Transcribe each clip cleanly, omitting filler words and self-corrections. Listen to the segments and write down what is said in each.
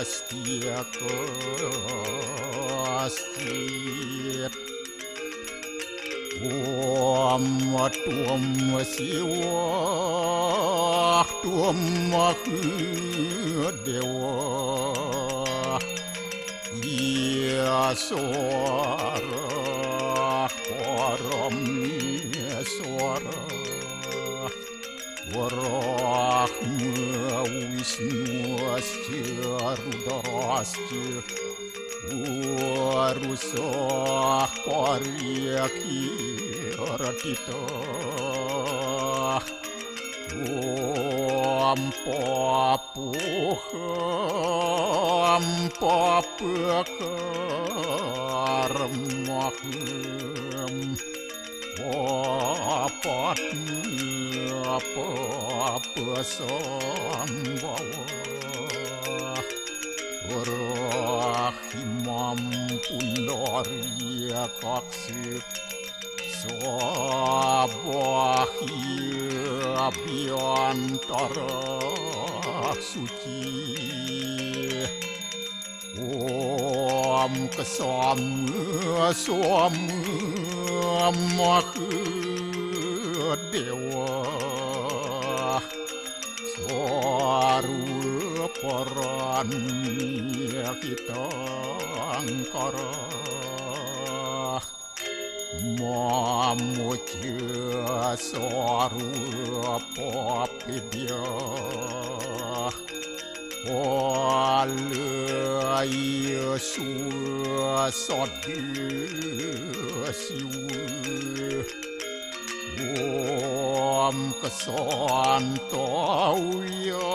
Swastiastu Om Tuam Siwa Tuam Dewa Yaswara Parameswara Warahma Wisnu Asya Rudrasya Warusah Paryakiratita Om Papuham Papakarmaham Papatnya Papasambhawa Rahimam Pundarya Kaksi Sabahya Abhyantara Suci Om Kesama Sama Mahadewa Swaru Paranya Hitangkara Mamuja Swaru Papidya Walaya Suasadya Siwa Om Kesantauya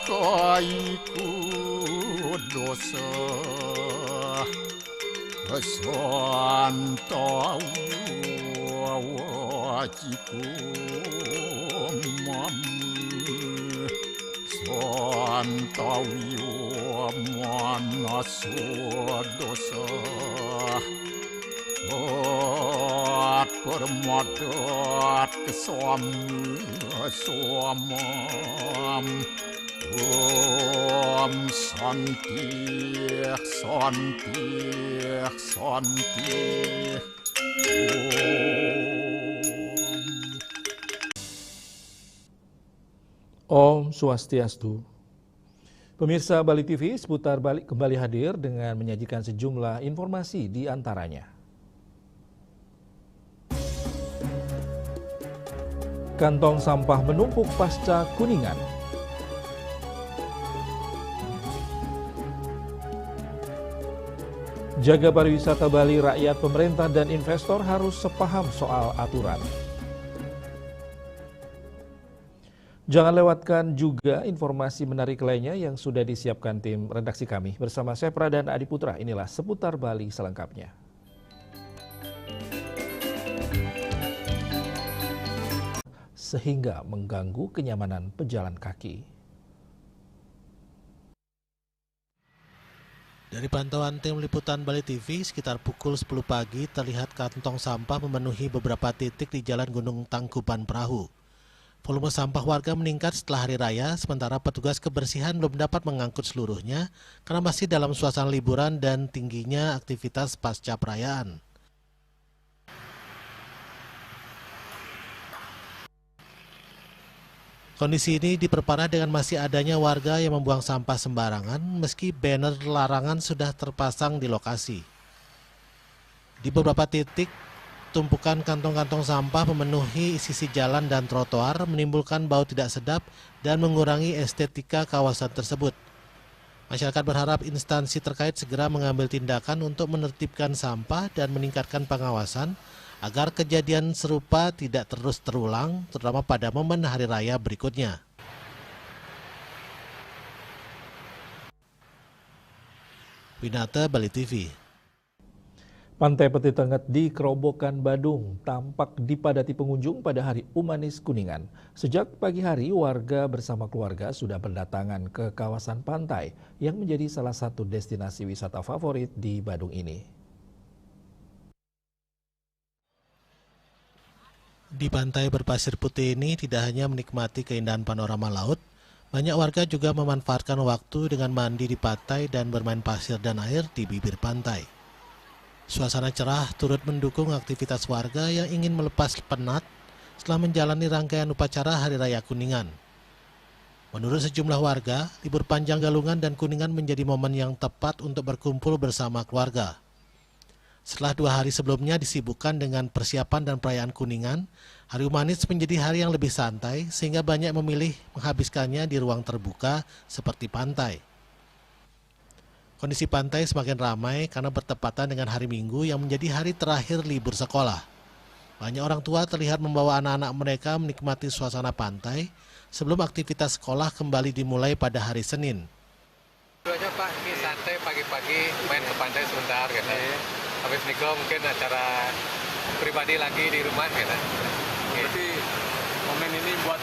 Kaiku Dosa Kesantauya Wajiku Mamu Santauya Manaswa Dosa Permadat kesamam Om Santi Om Swastiastu. Pemirsa Bali TV, Seputar Bali kembali hadir dengan menyajikan sejumlah informasi di antaranya. Kantong sampah menumpuk pasca Kuningan. Jaga pariwisata Bali, rakyat, pemerintah, dan investor harus sepaham soal aturan. Jangan lewatkan juga informasi menarik lainnya yang sudah disiapkan tim redaksi kami. Bersama saya Pradana Adi Putra, inilah Seputar Bali selengkapnya. Sehingga mengganggu kenyamanan pejalan kaki. Dari pantauan tim liputan Bali TV, sekitar pukul 10 pagi terlihat kantong sampah memenuhi beberapa titik di Jalan Gunung Tangkuban Perahu. Volume sampah warga meningkat setelah hari raya, sementara petugas kebersihan belum dapat mengangkut seluruhnya karena masih dalam suasana liburan dan tingginya aktivitas pasca perayaan. Kondisi ini diperparah dengan masih adanya warga yang membuang sampah sembarangan meski banner larangan sudah terpasang di lokasi. Di beberapa titik, tumpukan kantong-kantong sampah memenuhi sisi jalan dan trotoar menimbulkan bau tidak sedap dan mengurangi estetika kawasan tersebut. Masyarakat berharap instansi terkait segera mengambil tindakan untuk menertibkan sampah dan meningkatkan pengawasan agar kejadian serupa tidak terus terulang, terutama pada momen hari raya berikutnya. Winata, Bali TV. Pantai Peti Tengget di Kerobokan, Badung tampak dipadati pengunjung pada hari Umanis Kuningan. Sejak pagi hari, warga bersama keluarga sudah berdatangan ke kawasan pantai yang menjadi salah satu destinasi wisata favorit di Badung ini. Di pantai berpasir putih ini tidak hanya menikmati keindahan panorama laut, Banyak warga juga memanfaatkan waktu dengan mandi di pantai dan bermain pasir dan air di bibir pantai. Suasana cerah turut mendukung aktivitas warga yang ingin melepas penat setelah menjalani rangkaian upacara Hari Raya Kuningan. Menurut sejumlah warga, libur panjang Galungan dan Kuningan menjadi momen yang tepat untuk berkumpul bersama keluarga. Setelah 2 hari sebelumnya disibukkan dengan persiapan dan perayaan Kuningan, Hari Umanis menjadi hari yang lebih santai sehingga banyak memilih menghabiskannya di ruang terbuka seperti pantai. Kondisi pantai semakin ramai karena bertepatan dengan hari Minggu yang menjadi hari terakhir libur sekolah. Banyak orang tua terlihat membawa anak-anak mereka menikmati suasana pantai sebelum aktivitas sekolah kembali dimulai pada hari Senin. Aja Pak, ini santai pagi-pagi main ke pantai sebentar gitu. Habis nikah mungkin acara pribadi lagi di rumah gitu. Berarti momen ini buat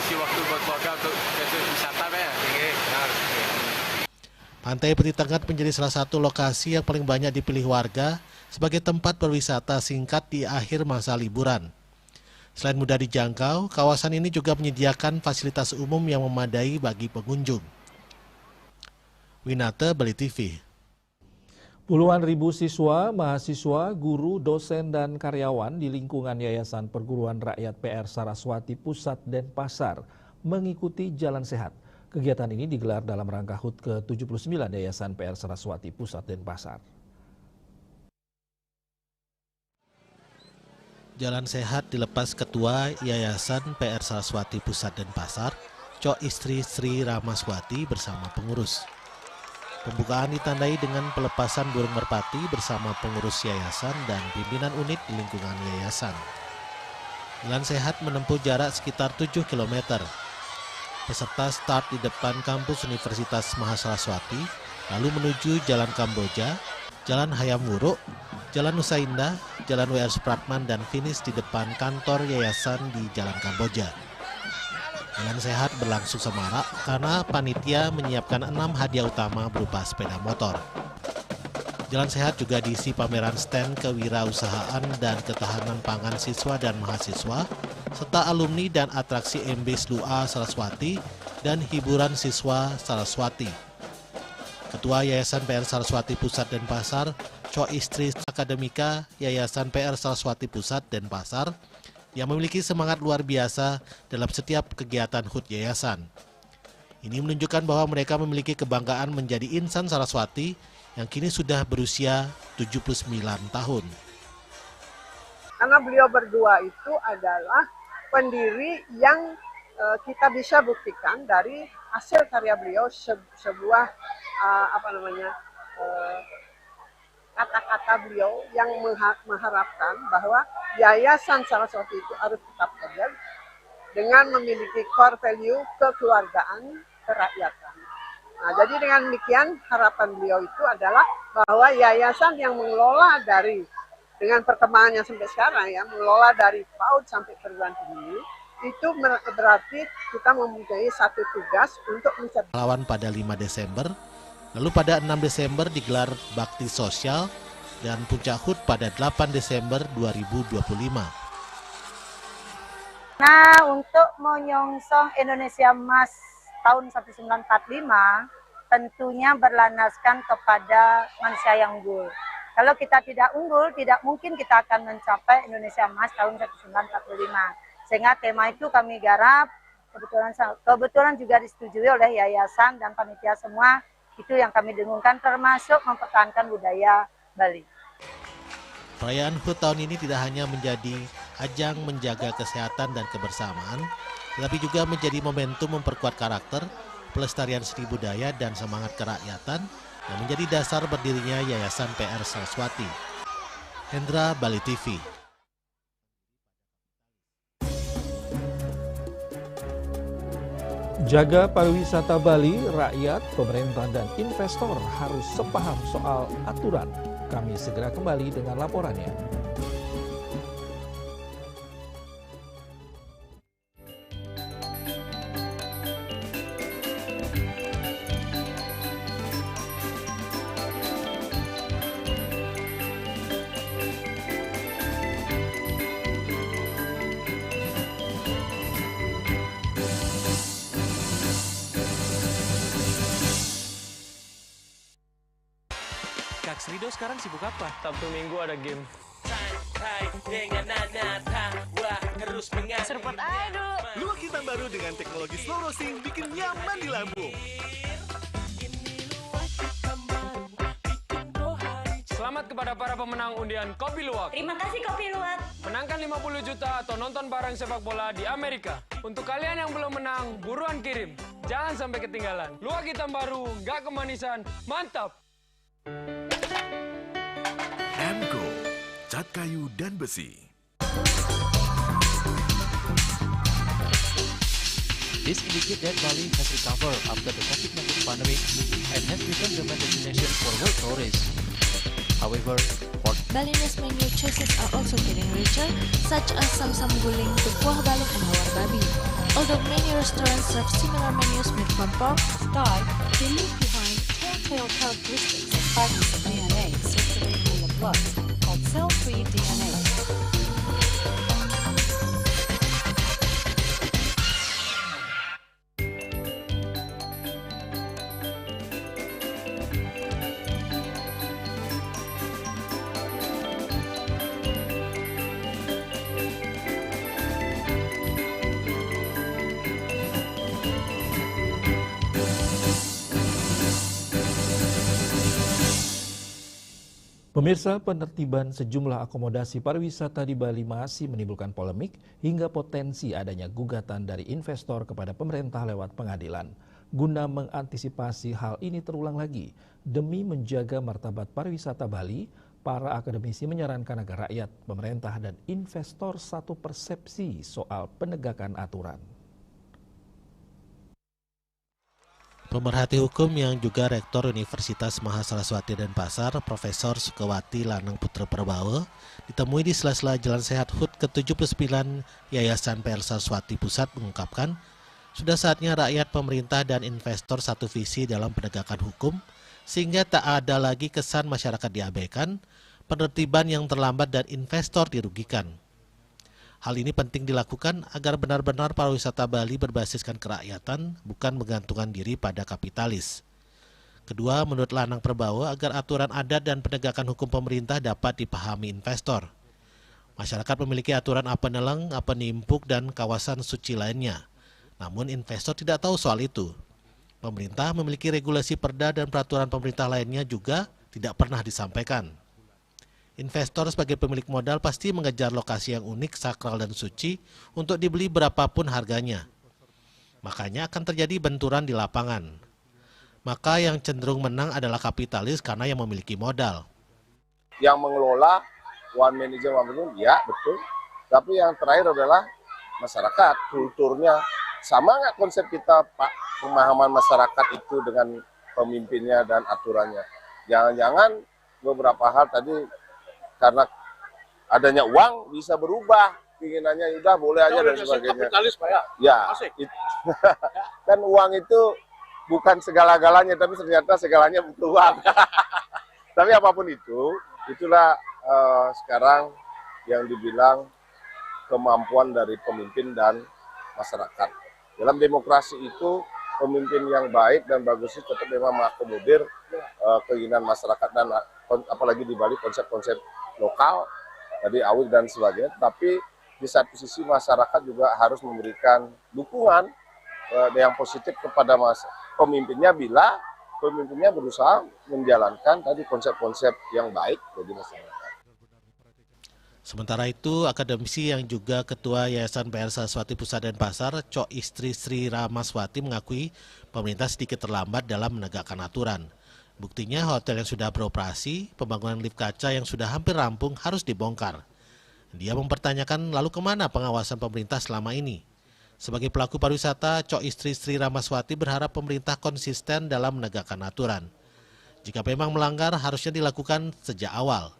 isi waktu buat keluarga untuk wisata ya? Iya, benar. Pantai Peti Tengah menjadi salah satu lokasi yang paling banyak dipilih warga sebagai tempat berwisata singkat di akhir masa liburan. Selain mudah dijangkau, kawasan ini juga menyediakan fasilitas umum yang memadai bagi pengunjung. Winata, Bali TV. Puluhan ribu siswa, mahasiswa, guru, dosen, dan karyawan di lingkungan Yayasan Perguruan Rakyat PR Saraswati Pusat Denpasar mengikuti Jalan Sehat. Kegiatan ini digelar dalam rangka HUT ke-79 Yayasan PR Saraswati Pusat Denpasar. Jalan Sehat dilepas Ketua Yayasan PR Saraswati Pusat Denpasar, Cok Istri Sri Ramaswati bersama pengurus. Pembukaan ditandai dengan pelepasan burung merpati bersama pengurus yayasan dan pimpinan unit di lingkungan yayasan. Jalan Sehat menempuh jarak sekitar 7 km. Peserta start di depan kampus Universitas Mahasaraswati, lalu menuju Jalan Kamboja, Jalan Hayam Wuruk, Jalan Nusa Indah, Jalan W.R. Supratman, dan finish di depan kantor yayasan di Jalan Kamboja. Jalan Sehat berlangsung semarak karena panitia menyiapkan 6 hadiah utama berupa sepeda motor. Jalan Sehat juga diisi pameran stand kewirausahaan dan ketahanan pangan siswa dan mahasiswa, serta alumni dan atraksi MB SLUA Saraswati dan hiburan siswa Saraswati. Ketua Yayasan PR Saraswati Pusat Denpasar, Cok Istri Akademika Yayasan PR Saraswati Pusat Denpasar, yang memiliki semangat luar biasa dalam setiap kegiatan HUT Yayasan. Ini menunjukkan bahwa mereka memiliki kebanggaan menjadi insan Saraswati yang kini sudah berusia 79 tahun. Karena beliau berdua itu adalah pendiri yang kita bisa buktikan dari hasil karya beliau, sebuah kata-kata beliau yang mengharapkan bahwa Yayasan Saraswati itu harus tetap ada dengan memiliki core value kekeluargaan, kerakyatan. Nah, jadi dengan demikian harapan beliau itu adalah bahwa yayasan yang mengelola dengan perkembangannya sampai sekarang ya, mengelola dari PAUD sampai perguruan tinggi, itu berarti kita mempunyai satu tugas untuk mencapai Lawan pada 5 Desember, lalu pada 6 Desember digelar bakti sosial dan puncak HUT pada 8 Desember 2025. Nah, untuk menyongsong Indonesia Emas tahun 1945 tentunya berlandaskan kepada manusia yang unggul. Kalau kita tidak unggul, tidak mungkin kita akan mencapai Indonesia Emas tahun 1945. Sehingga tema itu kami garap, kebetulan juga disetujui oleh yayasan dan panitia semua, itu yang kami dengungkan termasuk mempertahankan budaya Bali. Perayaan HUT tahun ini tidak hanya menjadi ajang menjaga kesehatan dan kebersamaan, tetapi juga menjadi momentum memperkuat karakter, pelestarian seni budaya, dan semangat kerakyatan yang menjadi dasar berdirinya Yayasan PR Saraswati. Hendra, Bali TV. Jaga pariwisata Bali, rakyat, pemerintah, dan investor harus sepaham soal aturan. Kami segera kembali dengan laporannya. Rido sekarang sibuk apa? Sabtu Minggu ada game. Seruput aja dulu. Luwak hitam baru dengan teknologi slow roasting bikin nyaman di lambung. Selamat kepada para pemenang undian Kopi Luwak. Terima kasih Kopi Luwak. Menangkan 50 juta atau nonton bareng sepak bola di Amerika. Untuk kalian yang belum menang, buruan kirim. Jangan sampai ketinggalan. Luwak hitam baru, gak kemanisan, mantap. Emco, cat kayu dan besi. This indicates that Bali has recovered after the COVID-19 pandemic and has become the main destination for world tourists. However, Balinese menu choices are also getting richer, such as Sam-Sam Guling, Tupuah Balung, and Hawar Babi. Although many restaurants serve similar menus made from pork, Thai, they leave behind telltale characteristics as part of the DNA circulating in the blood, called cell-free DNA. Pemirsa, penertiban sejumlah akomodasi pariwisata di Bali masih menimbulkan polemik hingga potensi adanya gugatan dari investor kepada pemerintah lewat pengadilan. Guna mengantisipasi hal ini terulang lagi, demi menjaga martabat pariwisata Bali, para akademisi menyarankan agar rakyat, pemerintah, dan investor satu persepsi soal penegakan aturan. Pemerhati hukum yang juga Rektor Universitas Mahasaraswati Denpasar, Profesor Sukawati Lanang Putra Prabawa, ditemui di sela-sela Jalan Sehat HUT ke-79 Yayasan PR Saraswati Pusat mengungkapkan, sudah saatnya rakyat, pemerintah, dan investor satu visi dalam penegakan hukum, sehingga tak ada lagi kesan masyarakat diabaikan, penertiban yang terlambat dan investor dirugikan. Hal ini penting dilakukan agar benar-benar pariwisata Bali berbasiskan kerakyatan, bukan menggantungkan diri pada kapitalis. Kedua, menurut Lanang Prabawa, agar aturan adat dan penegakan hukum pemerintah dapat dipahami investor. Masyarakat memiliki aturan apa neleng, apa nimpuk, dan kawasan suci lainnya. Namun investor tidak tahu soal itu. Pemerintah memiliki regulasi perda dan peraturan pemerintah lainnya juga tidak pernah disampaikan. Investor sebagai pemilik modal pasti mengejar lokasi yang unik, sakral, dan suci untuk dibeli berapapun harganya. Makanya akan terjadi benturan di lapangan. Maka yang cenderung menang adalah kapitalis karena yang memiliki modal. Yang mengelola one manager one manager, ya betul. Tapi yang terakhir adalah masyarakat, kulturnya. Sama nggak konsep kita, Pak, pemahaman masyarakat itu dengan pemimpinnya dan aturannya. Jangan-jangan beberapa hal tadi, karena adanya uang bisa berubah keinginannya, udah boleh aja dan sebagainya. Kapitalis, Pak, ya? Ya, kan uang itu bukan segala-galanya, tapi ternyata segalanya butuh uang. Tapi apapun itu, itulah sekarang yang dibilang kemampuan dari pemimpin dan masyarakat. Dalam demokrasi itu, pemimpin yang baik dan bagus itu tetap memang mengakomodir keinginan masyarakat dan apalagi di Bali konsep-konsep lokal, tadi awik dan sebagainya. Tapi di satu sisi masyarakat juga harus memberikan dukungan yang positif kepada pemimpinnya bila pemimpinnya berusaha menjalankan tadi konsep-konsep yang baik bagi masyarakat. Sementara itu, akademisi yang juga Ketua Yayasan PR Saraswati Pusat Denpasar, Cok Istri Sri Ramaswati mengakui pemerintah sedikit terlambat dalam menegakkan aturan. Buktinya hotel yang sudah beroperasi, pembangunan lift kaca yang sudah hampir rampung harus dibongkar. Dia mempertanyakan lalu kemana pengawasan pemerintah selama ini. Sebagai pelaku pariwisata, Cok Istri Sri Ramaswati berharap pemerintah konsisten dalam menegakkan aturan. Jika memang melanggar, harusnya dilakukan sejak awal.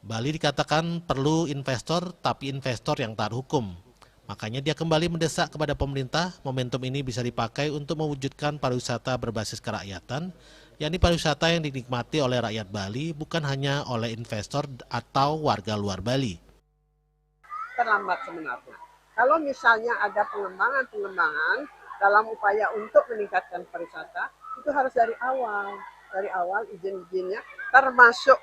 Bali dikatakan perlu investor, tapi investor yang taat hukum. Makanya dia kembali mendesak kepada pemerintah, momentum ini bisa dipakai untuk mewujudkan pariwisata berbasis kerakyatan, yakni pariwisata yang dinikmati oleh rakyat Bali, bukan hanya oleh investor atau warga luar Bali. Terlambat sebenarnya. Kalau misalnya ada pengembangan dalam upaya untuk meningkatkan pariwisata, itu harus dari awal. dari awal izin-izinnya, termasuk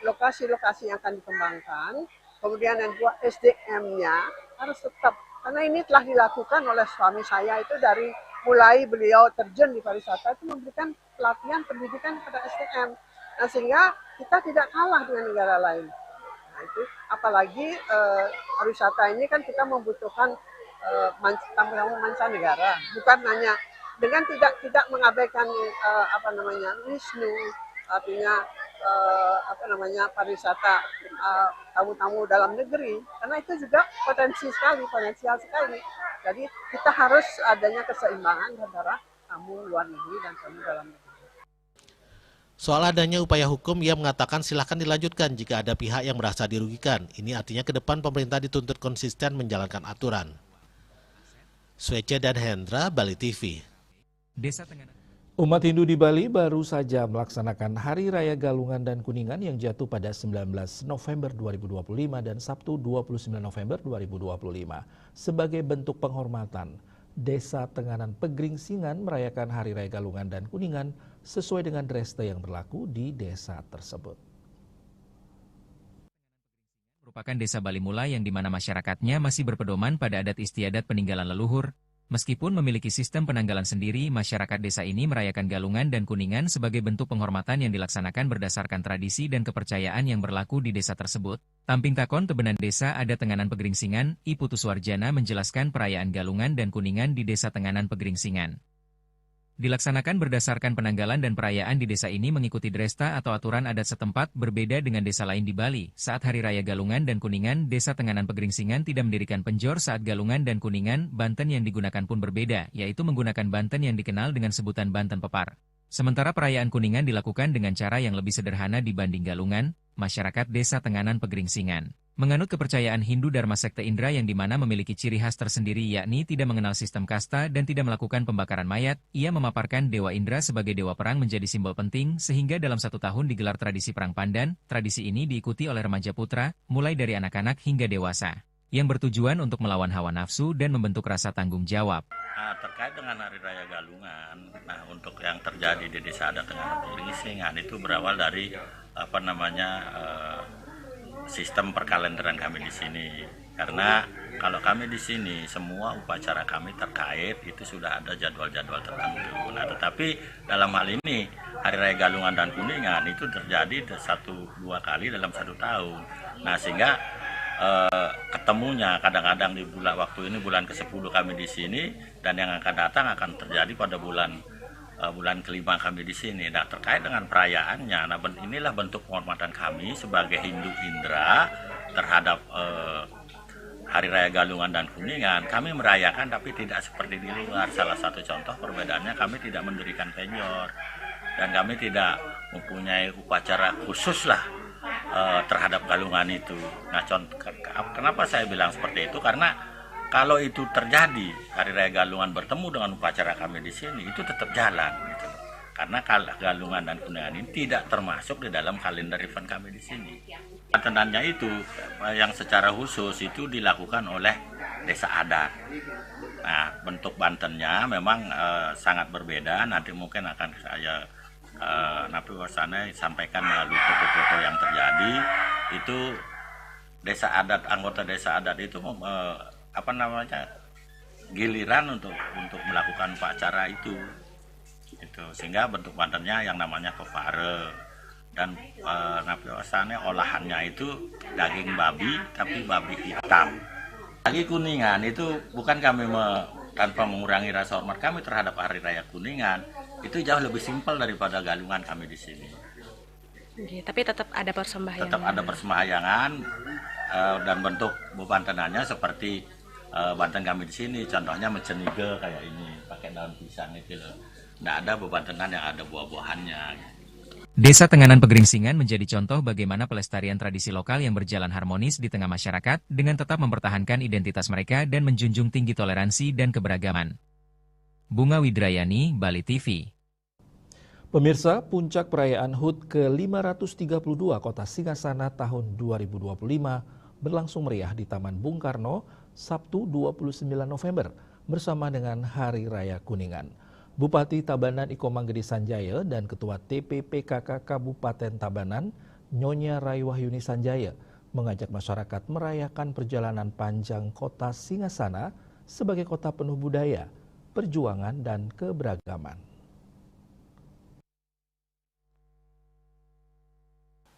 lokasi-lokasi yang akan dikembangkan, kemudian yang kedua SDM-nya harus tetap, karena ini telah dilakukan oleh suami saya itu dari mulai beliau terjun di pariwisata itu memberikan pelatihan pendidikan kepada SDM, nah, sehingga kita tidak kalah dengan negara lain. Nah, itu apalagi pariwisata ini kan kita membutuhkan tamu-tamu mancanegara, bukan hanya dengan tidak mengabaikan wisnu, artinya pariwisata tamu-tamu dalam negeri, karena itu juga potensial sekali. Jadi kita harus adanya keseimbangan antara tamu luar negeri dan tamu dalam negeri. Soal adanya upaya hukum, ia mengatakan silakan dilanjutkan jika ada pihak yang merasa dirugikan. Ini artinya ke depan pemerintah dituntut konsisten menjalankan aturan. Swece dan Hendra, Bali TV. Umat Hindu di Bali baru saja melaksanakan Hari Raya Galungan dan Kuningan yang jatuh pada 19 November 2025 dan Sabtu 29 November 2025. Sebagai bentuk penghormatan, Desa Tenganan Pegeringsingan merayakan Hari Raya Galungan dan Kuningan sesuai dengan dresta yang berlaku di desa tersebut. Merupakan desa Bali Mula yang dimana masyarakatnya masih berpedoman pada adat istiadat peninggalan leluhur. Meskipun memiliki sistem penanggalan sendiri, masyarakat desa ini merayakan Galungan dan Kuningan sebagai bentuk penghormatan yang dilaksanakan berdasarkan tradisi dan kepercayaan yang berlaku di desa tersebut. Tamping Takon Tebenan Desa Adat Tenganan Pegeringsingan, I Putuswarjana menjelaskan perayaan Galungan dan Kuningan di Desa Tenganan Pegeringsingan dilaksanakan berdasarkan penanggalan dan perayaan di desa ini mengikuti dresta atau aturan adat setempat berbeda dengan desa lain di Bali. Saat Hari Raya Galungan dan Kuningan, Desa Tenganan Pegeringsingan tidak mendirikan penjor saat Galungan dan Kuningan. Banten yang digunakan pun berbeda, yaitu menggunakan Banten yang dikenal dengan sebutan Banten Pepar. Sementara perayaan Kuningan dilakukan dengan cara yang lebih sederhana dibanding Galungan. Masyarakat Desa Tenganan Pegeringsingan menganut kepercayaan Hindu Dharma Sekte Indra yang dimana memiliki ciri khas tersendiri yakni tidak mengenal sistem kasta dan tidak melakukan pembakaran mayat. Ia memaparkan Dewa Indra sebagai dewa perang menjadi simbol penting sehingga dalam 1 tahun digelar tradisi perang pandan. Tradisi ini diikuti oleh remaja putra, mulai dari anak-anak hingga dewasa, yang bertujuan untuk melawan hawa nafsu dan membentuk rasa tanggung jawab. Nah, terkait dengan Hari Raya Galungan, untuk yang terjadi di Desa Adat Tenganan Pegeringsingan itu berawal dari sistem perkalenderan kami di sini. Karena kalau kami di sini semua upacara kami terkait itu sudah ada jadwal-jadwal tertentu. Nah, tetapi dalam hal ini Hari Raya Galungan dan Kuningan itu terjadi 1-2 kali dalam 1 tahun. Nah, sehingga ketemunya kadang-kadang di waktu ini bulan ke-10 kami di sini dan yang akan datang akan terjadi pada bulan kelima kami di sini. Nah, terkait dengan perayaannya, inilah bentuk penghormatan kami sebagai Hindu Indra terhadap Hari Raya Galungan dan Kuningan. Kami merayakan tapi tidak seperti di luar. Salah satu contoh perbedaannya kami tidak mendirikan penjor dan kami tidak mempunyai upacara khusus lah terhadap Galungan itu. Nah, kenapa saya bilang seperti itu? Karena kalau itu terjadi, Hari Raya Galungan bertemu dengan upacara kami di sini, itu tetap jalan. Gitu. Karena Galungan dan Kuningan ini tidak termasuk di dalam kalender event kami di sini. Bantenannya itu, yang secara khusus itu dilakukan oleh desa adat. Nah, bentuk bantennya memang sangat berbeda. Nanti mungkin akan saya sampaikan melalui foto-foto yang terjadi. Itu desa adat, anggota desa adat itu giliran untuk melakukan upacara itu sehingga bentuk bantennya yang namanya pepare dan olahannya itu daging babi tapi babi hitam. Lagi Kuningan itu bukan kami tanpa mengurangi rasa hormat kami terhadap Hari Raya Kuningan, itu jauh lebih simpel daripada Galungan kami di sini. Oke, tapi tetap ada persembahyangan. Tetap ada persembahyangan dan bentuk bebantenannya seperti Banten kami di sini, contohnya mecenige kayak ini, pakai daun pisang itu loh. Nggak ada bebantenan yang ada buah-buahannya. Desa Tenganan Pegeringsingan menjadi contoh bagaimana pelestarian tradisi lokal yang berjalan harmonis di tengah masyarakat dengan tetap mempertahankan identitas mereka dan menjunjung tinggi toleransi dan keberagaman. Bunga Widrayani, Bali TV. Pemirsa, puncak perayaan HUT ke-532 Kota Singasana tahun 2025 berlangsung meriah di Taman Bung Karno Sabtu 29 November bersama dengan Hari Raya Kuningan. Bupati Tabanan Iko Manggede Sanjaya dan Ketua TPPKK Kabupaten Tabanan Nyonya Raiwahyuni Sanjaya mengajak masyarakat merayakan perjalanan panjang kota Singasana sebagai kota penuh budaya, perjuangan, dan keberagaman.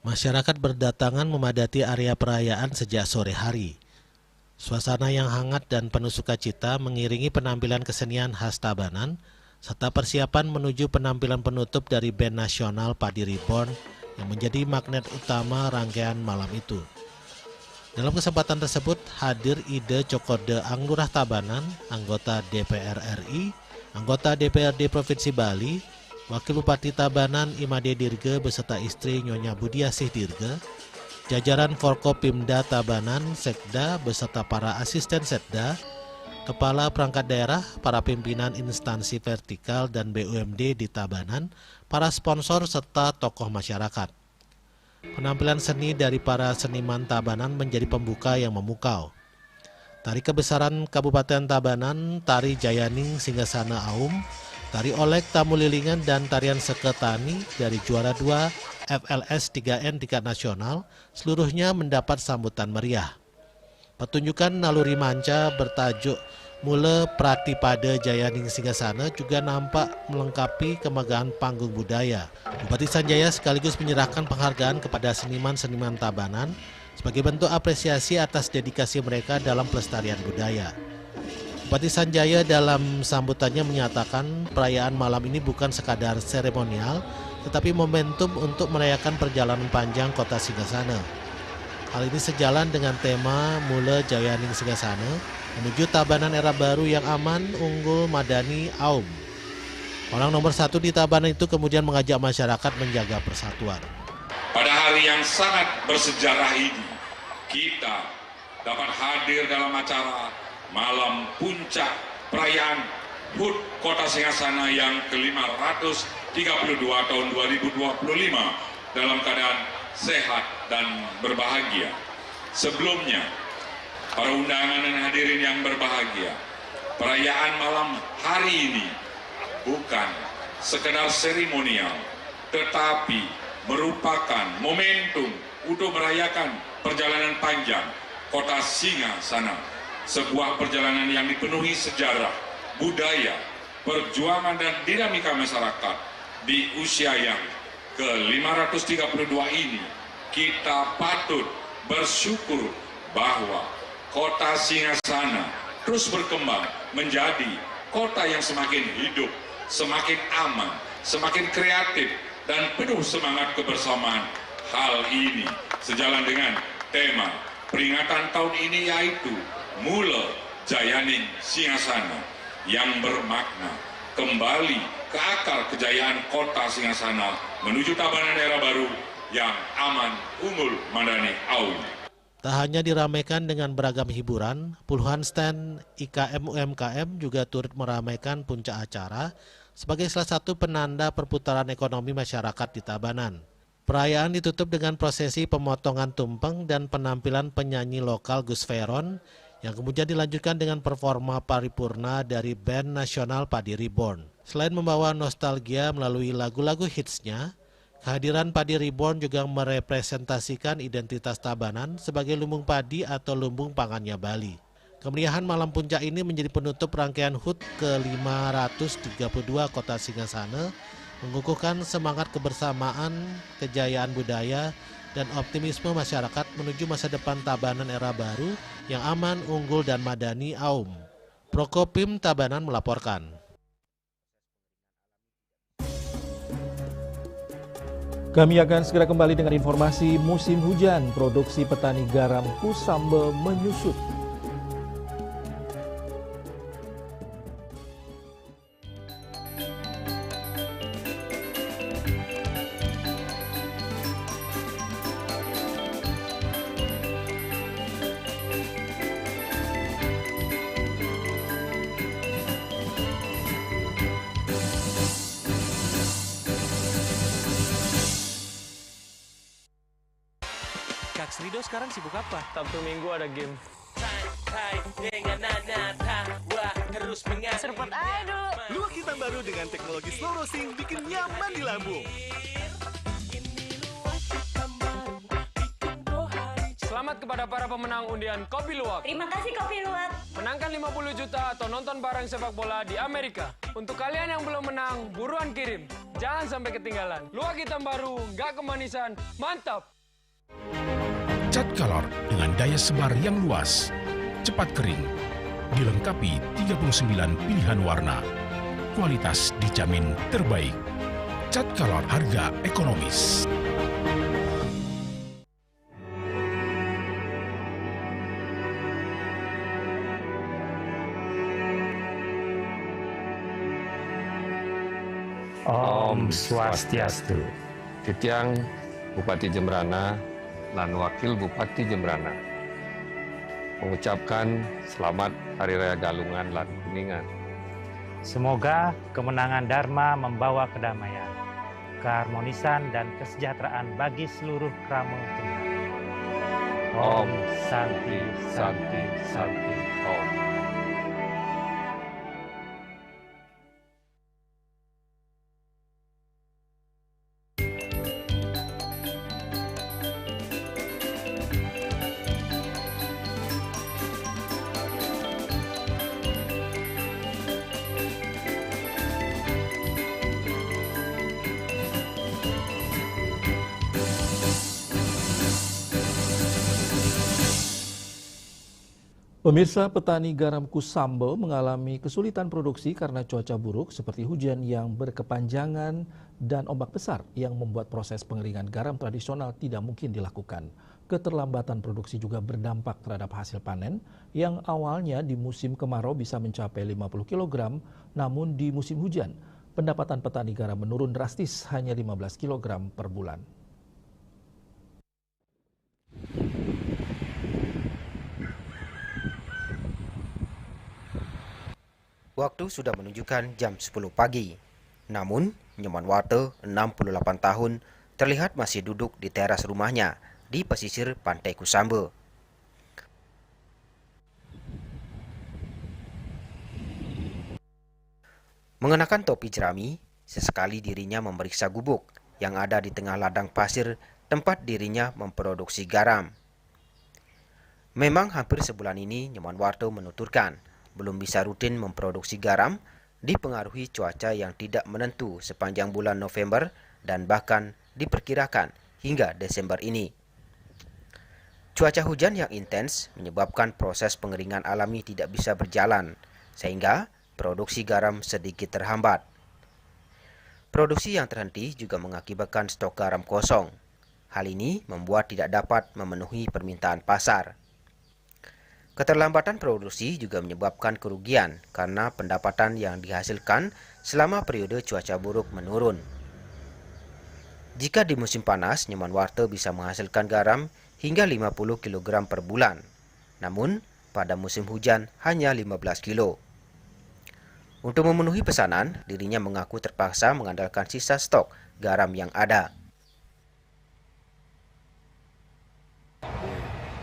Masyarakat berdatangan memadati area perayaan sejak sore hari. Suasana yang hangat dan penuh sukacita mengiringi penampilan kesenian khas Tabanan, serta persiapan menuju penampilan penutup dari band nasional Padi Reborn yang menjadi magnet utama rangkaian malam itu. Dalam kesempatan tersebut hadir Ide Cokode Anglurah Tabanan, anggota DPR RI, anggota DPRD Provinsi Bali, Wakil Bupati Tabanan Imade Dirge beserta istri Nyonya Budiasih Dirge, jajaran Forkopimda Tabanan, Sekda beserta para asisten Sekda, Kepala Perangkat Daerah, para pimpinan instansi vertikal dan BUMD di Tabanan, para sponsor serta tokoh masyarakat. Penampilan seni dari para seniman Tabanan menjadi pembuka yang memukau. Tari kebesaran Kabupaten Tabanan, Tari Jayaning Singasana Aum, Tari Olek Tamu Lilingan, dan tarian Seketani dari juara 2 FLS 3N tingkat nasional, seluruhnya mendapat sambutan meriah. Pertunjukan naluri manca bertajuk Mula Pratipada Jayaning Singasana juga nampak melengkapi kemegahan panggung budaya. Bupati Sanjaya sekaligus menyerahkan penghargaan kepada seniman-seniman Tabanan sebagai bentuk apresiasi atas dedikasi mereka dalam pelestarian budaya. Bupati Sanjaya dalam sambutannya menyatakan perayaan malam ini bukan sekadar seremonial, tetapi momentum untuk merayakan perjalanan panjang kota Singasana. Hal ini sejalan dengan tema Mula Jayaning Singasana menuju Tabanan era baru yang aman, unggul, madani, aum. Orang nomor 1 di Tabanan itu kemudian mengajak masyarakat menjaga persatuan. Pada hari yang sangat bersejarah ini, kita dapat hadir dalam acara Malam Puncak Perayaan HUT Kota Singasana yang ke-532 tahun 2025 dalam keadaan sehat dan berbahagia. Sebelumnya, para undangan dan hadirin yang berbahagia, perayaan malam hari ini bukan sekedar seremonial, tetapi merupakan momentum untuk merayakan perjalanan panjang Kota Singasana. Sebuah perjalanan yang dipenuhi sejarah, budaya, perjuangan, dan dinamika masyarakat. Di usia yang ke-532 ini, kita patut bersyukur bahwa Kota Singasana terus berkembang menjadi kota yang semakin hidup, semakin aman, semakin kreatif, dan penuh semangat kebersamaan. Hal ini sejalan dengan tema peringatan tahun ini, yaitu Mula Jayaning Singasana, yang bermakna kembali ke akar kejayaan kota Singasana menuju Tabanan era baru yang aman, unggul, madani, aum. Tak hanya diramaikan dengan beragam hiburan, puluhan stand IKM UMKM juga turut meramaikan puncak acara sebagai salah satu penanda perputaran ekonomi masyarakat di Tabanan. Perayaan ditutup dengan prosesi pemotongan tumpeng dan penampilan penyanyi lokal Gus Veron yang kemudian dilanjutkan dengan performa paripurna dari band nasional Padi Reborn. Selain membawa nostalgia melalui lagu-lagu hitsnya, kehadiran Padi Reborn juga merepresentasikan identitas Tabanan sebagai lumbung padi atau lumbung pangannya Bali. Kemeriahan malam puncak ini menjadi penutup rangkaian HUT ke-532 Kota Singasana, mengukuhkan semangat kebersamaan, kejayaan budaya, dan optimisme masyarakat menuju masa depan Tabanan era baru yang aman, unggul, dan madani, aum. Prokopim Tabanan melaporkan. Kami akan segera kembali dengan informasi musim hujan. Produksi petani garam Kusambe menyusut. Kak Srido sekarang sibuk apa? Sabtu Minggu ada game. Santai dengan anak tawa Seruput aja dulu. Luwak hitam baru dengan teknologi slow roasting bikin nyaman di lambung. Selamat kepada para pemenang undian Kopi Luwak. Terima kasih Kopi Luwak. Menangkan 50 juta atau nonton bareng sepak bola di Amerika. Untuk kalian yang belum menang, buruan kirim. Jangan sampai ketinggalan. Luwak hitam baru, nggak kemanisan, mantap. Cat Color dengan daya sebar yang luas, cepat kering, dilengkapi 39 pilihan warna. Kualitas dijamin terbaik. Cat Color harga ekonomis. Om Swastiastu. Titiang Bupati Jembrana dan Wakil Bupati Jembrana mengucapkan selamat Hari Raya Galungan lan Kuningan. Semoga kemenangan Dharma membawa kedamaian, keharmonisan dan kesejahteraan bagi seluruh krama Jembrana. Om Santi Santi Santi Om. Pemirsa, petani garam Kusambe mengalami kesulitan produksi karena cuaca buruk seperti hujan yang berkepanjangan dan ombak besar yang membuat proses pengeringan garam tradisional tidak mungkin dilakukan. Keterlambatan produksi juga berdampak terhadap hasil panen yang awalnya di musim kemarau bisa mencapai 50 kg, namun di musim hujan pendapatan petani garam menurun drastis hanya 15 kg per bulan. Waktu sudah menunjukkan jam 10 pagi. Namun, Nyoman Warte, 68 tahun, terlihat masih duduk di teras rumahnya di pesisir Pantai Kusambe. Mengenakan topi jerami, sesekali dirinya memeriksa gubuk yang ada di tengah ladang pasir tempat dirinya memproduksi garam. Memang hampir sebulan ini Nyoman Warte menuturkan belum bisa rutin memproduksi garam dipengaruhi cuaca yang tidak menentu sepanjang bulan November dan bahkan diperkirakan hingga Desember ini. Cuaca hujan yang intens menyebabkan proses pengeringan alami tidak bisa berjalan, sehingga produksi garam sedikit terhambat. Produksi yang terhenti juga mengakibatkan stok garam kosong. Hal ini membuat tidak dapat memenuhi permintaan pasar. Keterlambatan produksi juga menyebabkan kerugian karena pendapatan yang dihasilkan selama periode cuaca buruk menurun. Jika di musim panas, Nyoman Warte bisa menghasilkan garam hingga 50 kg per bulan. Namun, pada musim hujan hanya 15 kg. Untuk memenuhi pesanan, dirinya mengaku terpaksa mengandalkan sisa stok garam yang ada.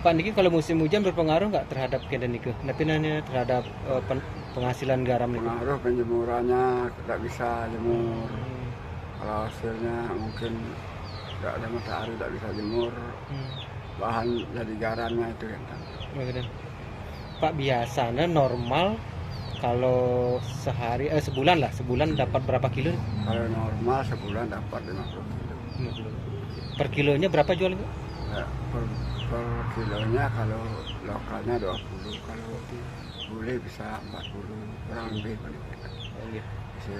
Pak Niki, kalau musim hujan berpengaruh nggak terhadap keadaan Niki? Tapi terhadap penghasilan garam Niki? Pengaruh penjemurannya, tidak bisa jemur. Kalau hasilnya mungkin tidak ada matahari, tidak bisa jemur. Bahan jadi garamnya itu kan. Pak, biasanya normal kalau sebulan dapat berapa kilo? Kalau normal sebulan dapat 50 kilo. Per kilonya berapa jual itu? Ya, per kilonya kalau lokalnya 20, kalau bule bisa 40, kurang lebih. Bisa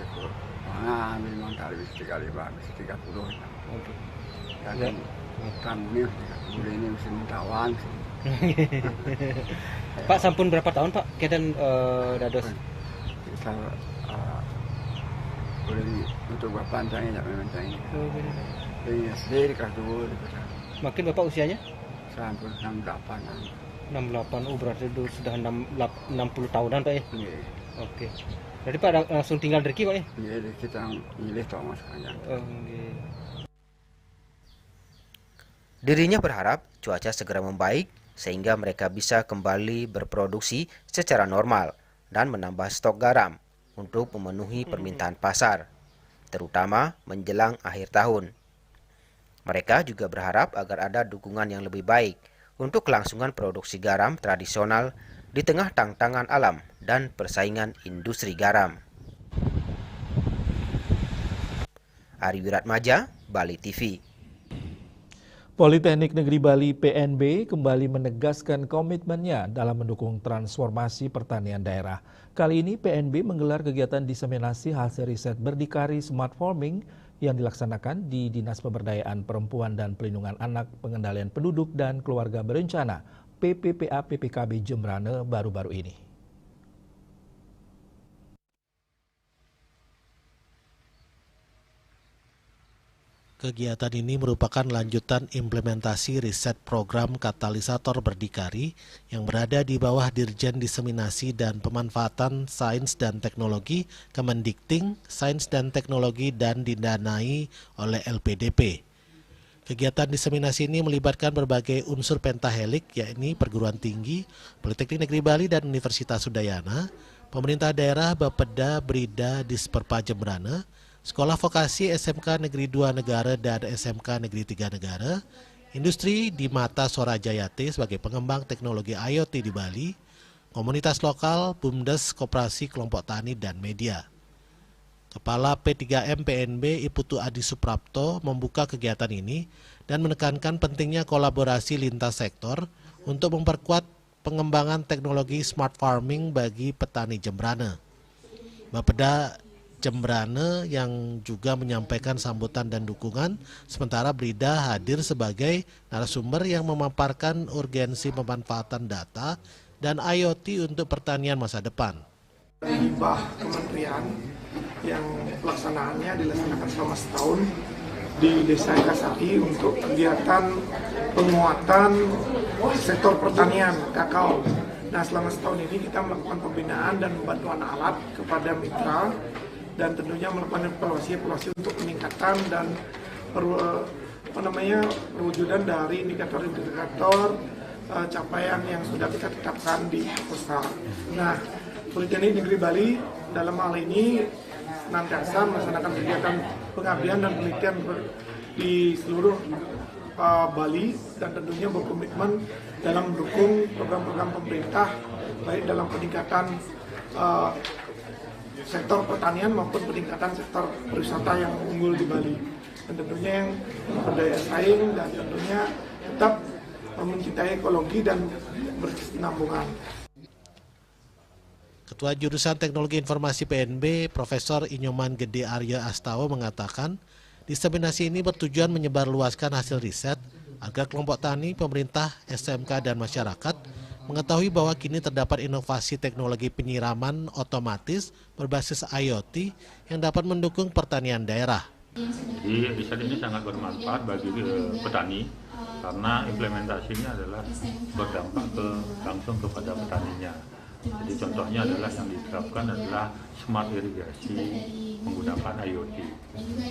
mana ambil mantar bisa 35, bisa 30. Dan kamu ini bule ini musim tawan. Pak, sampun berapa tahun Pak keadaan dados? Kita boleh untuk bapak pancangnya tidak memang pancangnya. Ini sendiri kelas 2 di kota. Makin bapak usianya? Sampai 68. 68, berarti sudah 60 tahunan Pak ya? Iya. Oke. Jadi Pak langsung tinggal di Pak ya? Iya, kita milih Thomas Kanjang. Dirinya berharap cuaca segera membaik sehingga mereka bisa kembali berproduksi secara normal dan menambah stok garam untuk memenuhi permintaan pasar, terutama menjelang akhir tahun. Mereka juga berharap agar ada dukungan yang lebih baik untuk kelangsungan produksi garam tradisional di tengah tantangan alam dan persaingan industri garam. Ari Wiratmaja, Bali TV. Politeknik Negeri Bali PNB kembali menegaskan komitmennya dalam mendukung transformasi pertanian daerah. Kali ini PNB menggelar kegiatan diseminasi hasil riset berdikari Smart Farming yang dilaksanakan di Dinas Pemberdayaan Perempuan dan Pelindungan Anak, Pengendalian Penduduk dan Keluarga Berencana PPPA PPKB Jembrane baru-baru ini. Kegiatan ini merupakan lanjutan implementasi riset program Katalisator Berdikari yang berada di bawah Dirjen Diseminasi dan Pemanfaatan Sains dan Teknologi Kemendikting, Sains dan Teknologi dan didanai oleh LPDP. Kegiatan diseminasi ini melibatkan berbagai unsur pentahelik, yakni perguruan tinggi, Politeknik Negeri Bali dan Universitas Udayana, pemerintah daerah, Bapeda, Brida, Disperpa Jembrane, Sekolah Vokasi SMK Negeri 2 Negara dan SMK Negeri 3 Negara, industri di Mata Sorajayate sebagai pengembang teknologi IoT di Bali, komunitas lokal, BUMDes, koperasi, kelompok tani, dan media. Kepala P3M PNB Iputu Adi Suprapto membuka kegiatan ini dan menekankan pentingnya kolaborasi lintas sektor untuk memperkuat pengembangan teknologi smart farming bagi petani Jembrane. Bapeda Jembrane yang juga menyampaikan sambutan dan dukungan, sementara Brida hadir sebagai narasumber yang memaparkan urgensi pemanfaatan data dan IoT untuk pertanian masa depan. Hibah kementerian yang pelaksanaannya dilaksanakan selama setahun di Desa Ekasari untuk kegiatan penguatan sektor pertanian kakao. Nah, selama setahun ini kita melakukan pembinaan dan bantuan alat kepada mitra, dan tentunya melakukan evaluasi untuk peningkatan dan perwujudan dari indikator-indikator capaian yang sudah kita tetapkan di proposal. Nah, Politeknik Negeri Bali dalam hal ini senantiasa melaksanakan kegiatan pengabdian dan penelitian di seluruh Bali dan tentunya berkomitmen dalam mendukung program-program pemerintah baik dalam peningkatan sektor pertanian maupun peningkatan sektor pariwisata yang unggul di Bali, dan tentunya yang berdaya saing dan tentunya tetap mencintai ekologi dan berkesinambungan. Ketua Jurusan Teknologi Informasi PNB, Profesor Inyoman Gede Arya Astawa mengatakan, diseminasi ini bertujuan menyebarluaskan hasil riset agar kelompok tani, pemerintah, SMK, dan masyarakat mengetahui bahwa kini terdapat inovasi teknologi penyiraman otomatis berbasis IoT yang dapat mendukung pertanian daerah. Jadi riset ini sangat bermanfaat bagi petani karena implementasinya adalah berdampak langsung kepada petaninya. Jadi contohnya adalah yang diterapkan adalah smart irigasi menggunakan IoT.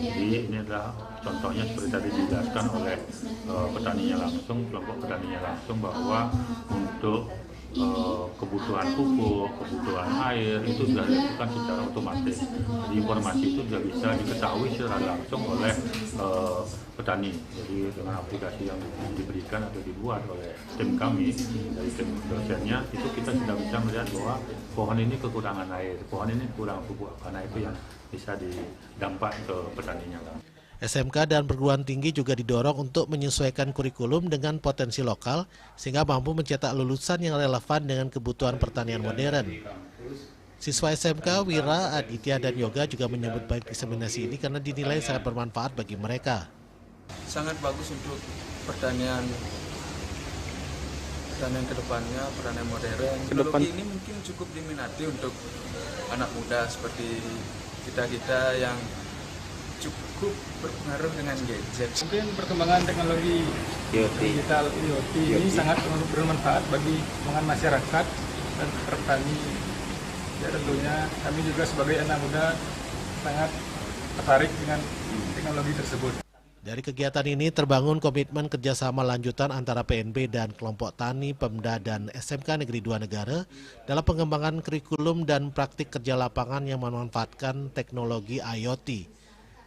Jadi ini adalah contohnya seperti tadi dijelaskan oleh petaninya langsung, kelompok petaninya langsung, bahwa untuk kebutuhan pupuk, kebutuhan air itu sudah dilakukan secara otomatis. Jadi informasi itu sudah bisa diketahui secara langsung oleh petani. Jadi dengan aplikasi yang diberikan atau dibuat oleh tim kami dari tim dosennya, itu kita sudah bisa melihat bahwa pohon ini kekurangan air, pohon ini kurang pupuk, karena itu yang bisa didampak ke petaninya langsung. SMK dan perguruan tinggi juga didorong untuk menyesuaikan kurikulum dengan potensi lokal sehingga mampu mencetak lulusan yang relevan dengan kebutuhan pertanian modern. Siswa SMK, Wira, Aditya, dan Yoga juga menyebut baik diseminasi ini karena dinilai sangat bermanfaat bagi mereka. Sangat bagus untuk pertanian kedepannya, pertanian modern. Teknologi ini mungkin cukup diminati untuk anak muda seperti kita-kita yang cukup berpengaruh dengan gadget. Mungkin perkembangan teknologi digital IoT ini sangat bermanfaat bagi masyarakat dan petani. Ya, tentunya kami juga sebagai anak muda sangat tertarik dengan teknologi tersebut. Dari kegiatan ini terbangun komitmen kerjasama lanjutan antara PNB dan kelompok tani, Pemda, dan SMK Negeri 2 Negara dalam pengembangan kurikulum dan praktik kerja lapangan yang memanfaatkan teknologi IoT.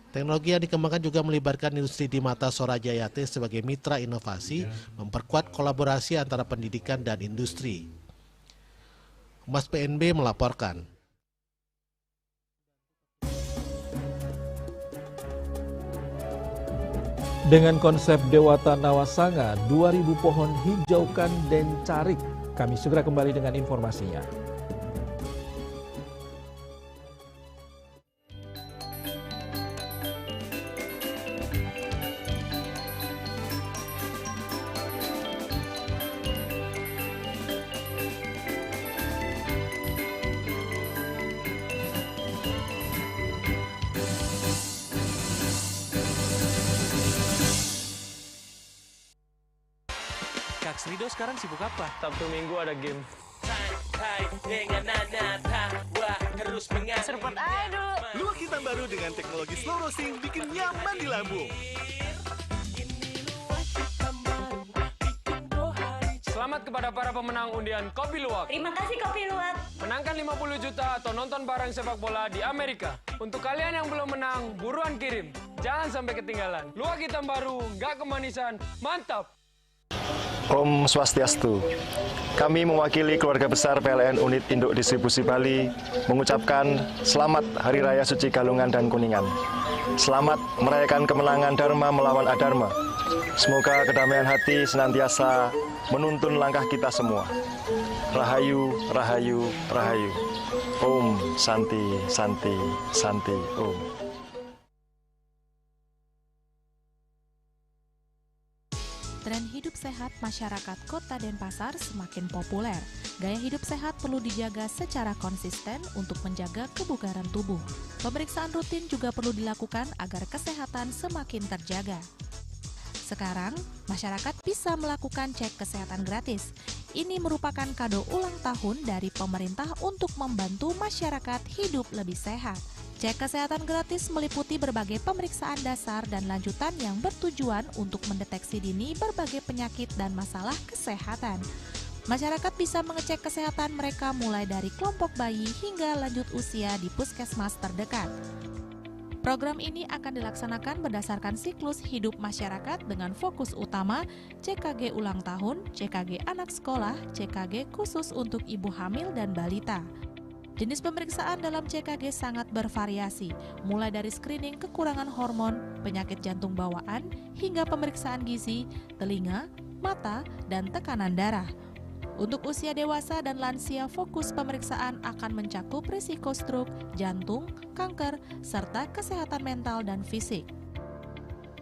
Teknologi yang dikembangkan juga melibatkan industri di Mata Sorajayate sebagai mitra inovasi, memperkuat kolaborasi antara pendidikan dan industri. Humas PNB melaporkan. Dengan konsep Dewata Nawasanga, 2000 pohon hijaukan Dencarik. Kami segera kembali dengan informasinya. Kak Srido sekarang sibuk apa? Sabtu Minggu ada game. Seruput aja dulu. Luak hitam baru dengan teknologi slow roasting bikin nyaman di lambung. Selamat kepada para pemenang undian Kopi Luwak. Terima kasih Kopi Luwak. Menangkan 50 juta atau nonton bareng sepak bola di Amerika. Untuk kalian yang belum menang, buruan kirim. Jangan sampai ketinggalan. Luwak hitam baru, nggak kemanisan, mantap. Om Swastiastu. Kami mewakili keluarga besar PLN Unit Induk Distribusi Bali mengucapkan selamat Hari Raya Suci Galungan dan Kuningan. Selamat merayakan kemenangan Dharma melawan Adharma. Semoga kedamaian hati senantiasa menuntun langkah kita semua. Rahayu, Rahayu, Rahayu. Om Santi, Santi, Santi, Om. Tren hidup sehat masyarakat Kota Denpasar semakin populer. Gaya hidup sehat perlu dijaga secara konsisten untuk menjaga kebugaran tubuh. Pemeriksaan rutin juga perlu dilakukan agar kesehatan semakin terjaga. Sekarang, masyarakat bisa melakukan cek kesehatan gratis. Ini merupakan kado ulang tahun dari pemerintah untuk membantu masyarakat hidup lebih sehat. Cek kesehatan gratis meliputi berbagai pemeriksaan dasar dan lanjutan yang bertujuan untuk mendeteksi dini berbagai penyakit dan masalah kesehatan. Masyarakat bisa mengecek kesehatan mereka mulai dari kelompok bayi hingga lanjut usia di puskesmas terdekat. Program ini akan dilaksanakan berdasarkan siklus hidup masyarakat dengan fokus utama CKG ulang tahun, CKG anak sekolah, CKG khusus untuk ibu hamil dan balita. Jenis pemeriksaan dalam CKG sangat bervariasi, mulai dari screening kekurangan hormon, penyakit jantung bawaan, hingga pemeriksaan gizi, telinga, mata, dan tekanan darah. Untuk usia dewasa dan lansia, fokus pemeriksaan akan mencakup risiko stroke, jantung, kanker, serta kesehatan mental dan fisik.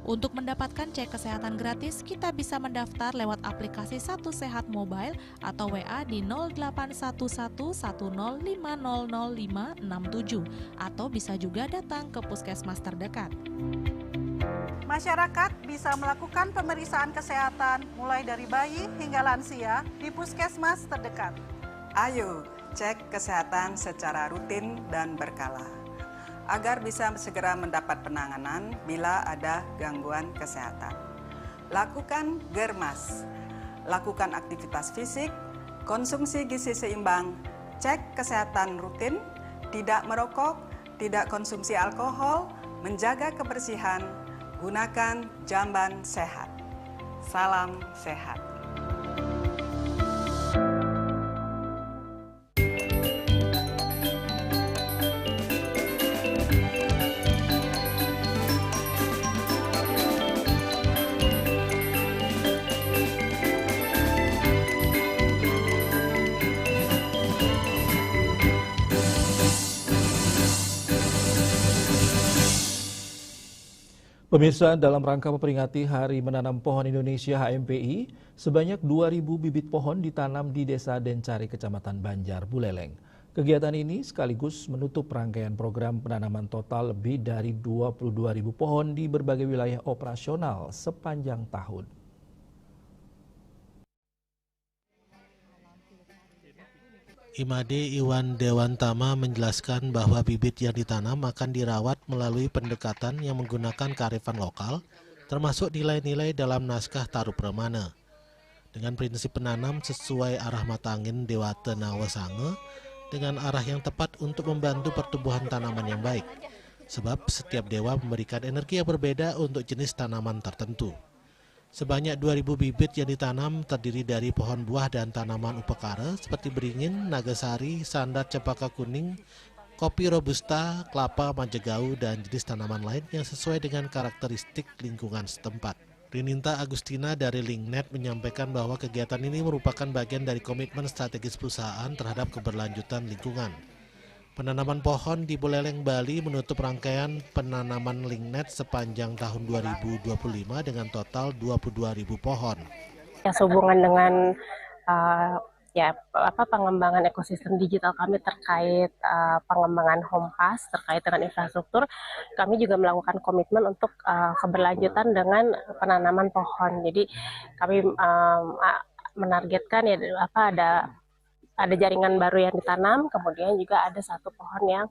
Untuk mendapatkan cek kesehatan gratis, kita bisa mendaftar lewat aplikasi Satu Sehat Mobile atau WA di 081110500567 atau bisa juga datang ke puskesmas terdekat. Masyarakat bisa melakukan pemeriksaan kesehatan mulai dari bayi hingga lansia di puskesmas terdekat. Ayo cek kesehatan secara rutin dan berkala, agar bisa segera mendapat penanganan bila ada gangguan kesehatan. Lakukan germas, lakukan aktivitas fisik, konsumsi gizi seimbang, cek kesehatan rutin, tidak merokok, tidak konsumsi alkohol, menjaga kebersihan, gunakan jamban sehat. Salam sehat. Pemirsa, dalam rangka memperingati Hari Menanam Pohon Indonesia HMPI, sebanyak 2.000 bibit pohon ditanam di Desa Dencari, Kecamatan Banjar, Buleleng. Kegiatan ini sekaligus menutup rangkaian program penanaman total lebih dari 22.000 pohon di berbagai wilayah operasional sepanjang tahun. Imade Iwan Dewantama menjelaskan bahwa bibit yang ditanam akan dirawat melalui pendekatan yang menggunakan kearifan lokal termasuk nilai-nilai dalam naskah Taruh Pramana. Dengan prinsip penanam sesuai arah mata angin Dewata Nawasange, dengan arah yang tepat untuk membantu pertumbuhan tanaman yang baik. Sebab setiap dewa memberikan energi yang berbeda untuk jenis tanaman tertentu. Sebanyak 2.000 bibit yang ditanam terdiri dari pohon buah dan tanaman upekara seperti beringin, nagasari, sandar cempaka kuning, kopi robusta, kelapa, majegau, dan jenis tanaman lain yang sesuai dengan karakteristik lingkungan setempat. Rininta Agustina dari Linknet menyampaikan bahwa kegiatan ini merupakan bagian dari komitmen strategis perusahaan terhadap keberlanjutan lingkungan. Penanaman pohon di Buleleng, Bali menutup rangkaian penanaman Linknet sepanjang tahun 2025 dengan total 22.000 pohon. Yang sehubungan dengan pengembangan ekosistem digital kami terkait pengembangan HomePass terkait dengan infrastruktur, kami juga melakukan komitmen untuk keberlanjutan dengan penanaman pohon. Jadi kami menargetkan ada jaringan baru yang ditanam, kemudian juga ada satu pohon yang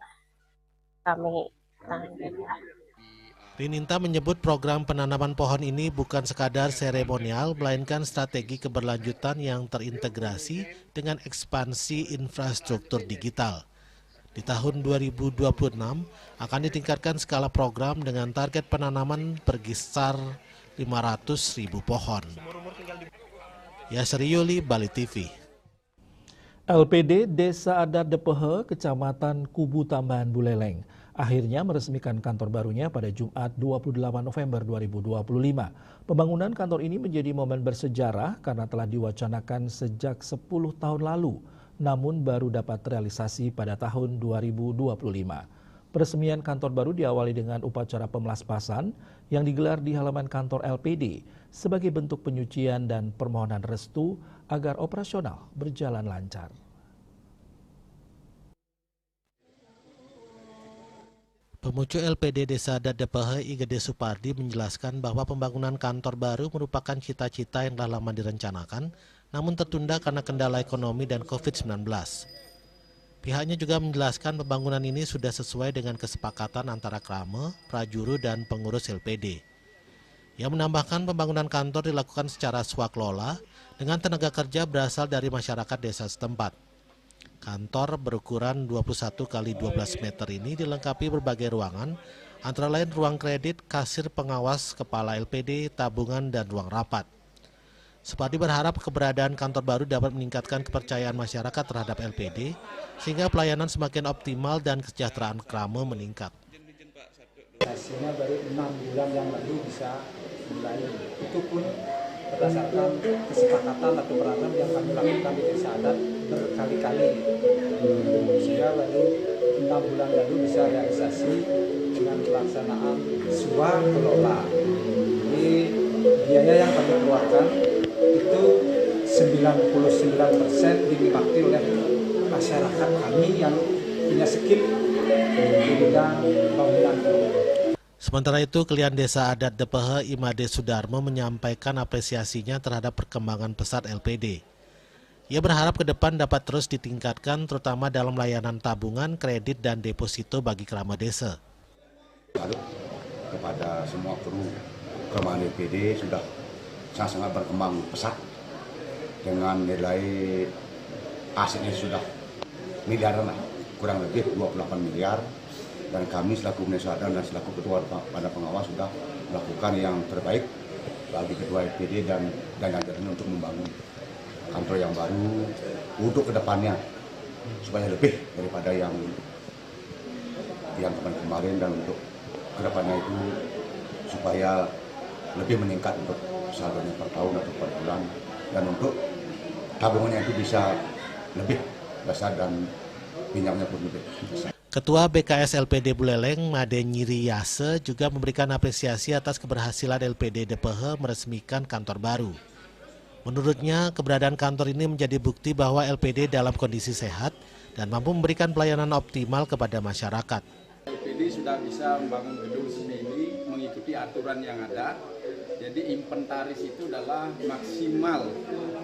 kami tanam. Rininta menyebut program penanaman pohon ini bukan sekadar seremonial, melainkan strategi keberlanjutan yang terintegrasi dengan ekspansi infrastruktur digital. Di tahun 2026 akan ditingkatkan skala program dengan target penanaman berkisar 500.000 pohon. Yasri Yuli, Bali TV. LPD Desa Adat Depehe, Kecamatan Kubu Tambahan Buleleng, akhirnya meresmikan kantor barunya pada Jumat 28 November 2025. Pembangunan kantor ini menjadi momen bersejarah karena telah diwacanakan sejak 10 tahun lalu, namun baru dapat realisasi pada tahun 2025. Peresmian kantor baru diawali dengan upacara pemelaspasan yang digelar di halaman kantor LPD sebagai bentuk penyucian dan permohonan restu agar operasional berjalan lancar. Pemucu LPD Desa Adat Depehe Igede Supardi menjelaskan bahwa pembangunan kantor baru merupakan cita-cita yang telah lama direncanakan, namun tertunda karena kendala ekonomi dan COVID-19. Pihaknya juga menjelaskan pembangunan ini sudah sesuai dengan kesepakatan antara Krame, Prajuru, dan pengurus LPD. Ia menambahkan pembangunan kantor dilakukan secara swakelola dengan tenaga kerja berasal dari masyarakat desa setempat. Kantor berukuran 21 x 12 meter ini dilengkapi berbagai ruangan, antara lain ruang kredit, kasir pengawas, kepala LPD, tabungan, dan ruang rapat. Supardi berharap keberadaan kantor baru dapat meningkatkan kepercayaan masyarakat terhadap LPD, sehingga pelayanan semakin optimal dan kesejahteraan Krame meningkat. Hasilnya baru 6 bulan yang lalu bisa mulai, itu pun berdasarkan kesepakatan atau peraturan yang kami lakukan di Desa Adat berkali-kali, sehingga baru 6 bulan lalu bisa realisasi dengan pelaksanaan swakelola. Jadi biaya yang kami keluarkan itu 99% dinikmati oleh masyarakat kami yang punya skill di bidang bangunan. Sementara itu, Klien Desa Adat Depehe Imade Sudarmo menyampaikan apresiasinya terhadap perkembangan pesat LPD. Ia berharap ke depan dapat terus ditingkatkan, terutama dalam layanan tabungan, kredit, dan deposito bagi keramat desa. Kepada semua kru keramat LPD sudah sangat berkembang pesat dengan nilai asetnya sudah miliaran lah, kurang lebih 28 miliar. Dan kami selaku Desa Adat dan selaku Ketua pada pengawas sudah melakukan yang terbaik bagi Ketua LPD dan jajarannya untuk membangun kantor yang baru untuk kedepannya supaya lebih daripada yang kemarin, dan untuk kedepannya itu supaya lebih meningkat untuk saldonya per tahun atau per bulan, dan untuk tabungannya itu bisa lebih besar dan minyaknya pun lebih besar. Ketua BKS LPD Buleleng, Made Nyiri Yase, juga memberikan apresiasi atas keberhasilan LPD Depehe meresmikan kantor baru. Menurutnya, keberadaan kantor ini menjadi bukti bahwa LPD dalam kondisi sehat dan mampu memberikan pelayanan optimal kepada masyarakat. LPD sudah bisa membangun gedung sendiri mengikuti aturan yang ada. Jadi inventaris itu adalah maksimal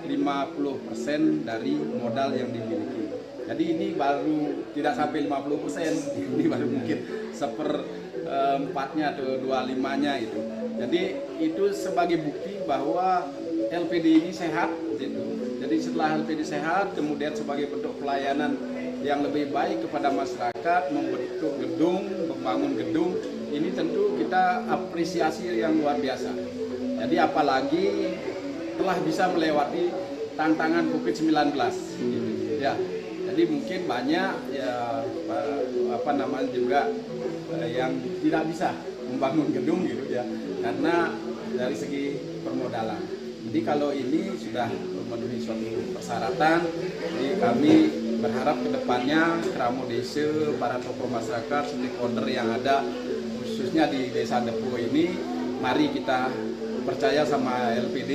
50% dari modal yang dimiliki. Jadi ini baru tidak sampai 50%, ini baru mungkin 10% 1/4-nya atau 2/5-nya itu. Jadi itu sebagai bukti bahwa LPD ini sehat gitu. Jadi setelah LPD sehat, kemudian sebagai bentuk pelayanan yang lebih baik kepada masyarakat, membentuk gedung, membangun gedung, ini tentu kita apresiasi yang luar biasa. Jadi apalagi telah bisa melewati tantangan COVID-19 gitu, ya. Jadi mungkin banyak ya juga yang tidak bisa membangun gedung gitu ya, karena dari segi permodalan. Jadi kalau ini sudah memenuhi suatu persyaratan, jadi kami berharap ke depannya Kramo Desa, para tokoh masyarakat, stakeholder yang ada khususnya di Desa Depo ini, mari kita percaya sama LPD.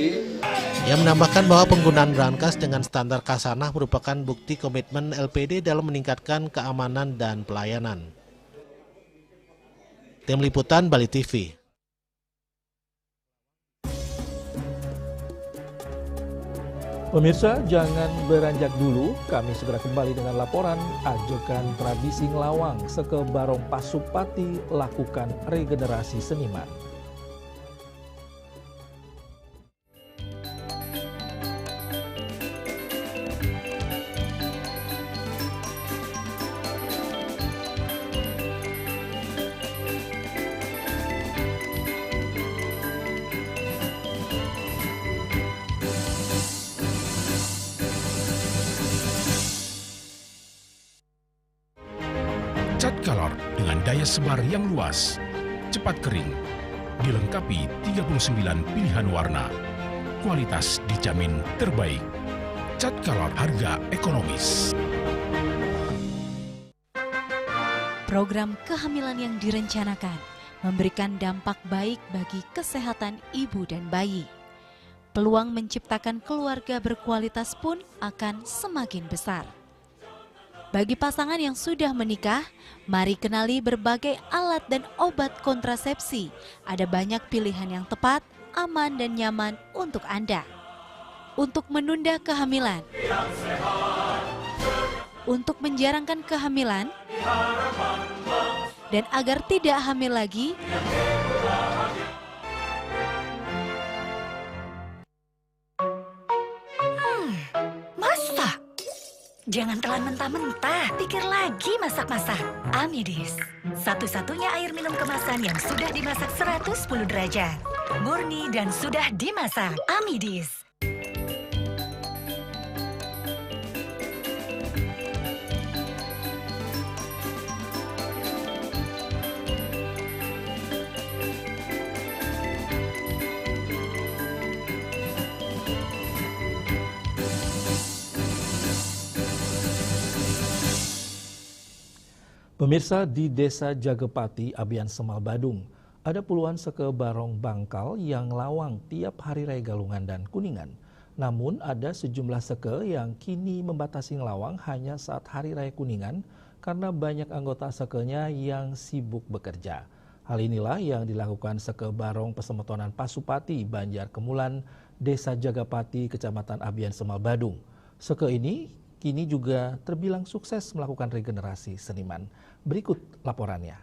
Ia menambahkan bahwa penggunaan brankas dengan standar Kasanah merupakan bukti komitmen LPD dalam meningkatkan keamanan dan pelayanan. Tim Liputan Bali TV. Pemirsa, jangan beranjak dulu. Kami segera kembali dengan laporan ajokan tradisi ngelawang Seke Barong Pasupati lakukan regenerasi seniman. Cat color dengan daya sebar yang luas, cepat kering, dilengkapi 39 pilihan warna. Kualitas dijamin terbaik. Cat color harga ekonomis. Program kehamilan yang direncanakan memberikan dampak baik bagi kesehatan ibu dan bayi. Peluang menciptakan keluarga berkualitas pun akan semakin besar. Bagi pasangan yang sudah menikah, mari kenali berbagai alat dan obat kontrasepsi. Ada banyak pilihan yang tepat, aman dan nyaman untuk Anda. Untuk menunda kehamilan, untuk menjarangkan kehamilan, dan agar tidak hamil lagi, jangan telan mentah-mentah, pikir lagi masak-masak. Amidis, satu-satunya air minum kemasan yang sudah dimasak 110 derajat. Murni dan sudah dimasak. Amidis. Pemirsa, di Desa Jagepati, Abian Semal, Badung, ada puluhan Seke Barong Bangkal yang lawang tiap Hari Raya Galungan dan Kuningan. Namun ada sejumlah seke yang kini membatasi ngelawang hanya saat Hari Raya Kuningan karena banyak anggota sekenya yang sibuk bekerja. Hal inilah yang dilakukan Seke Barong Pesemetonan Pasupati, Banjar Kemulan, Desa Jagapati, Kecamatan Abian Semal, Badung. Seke ini kini juga terbilang sukses melakukan regenerasi seniman. Berikut laporannya.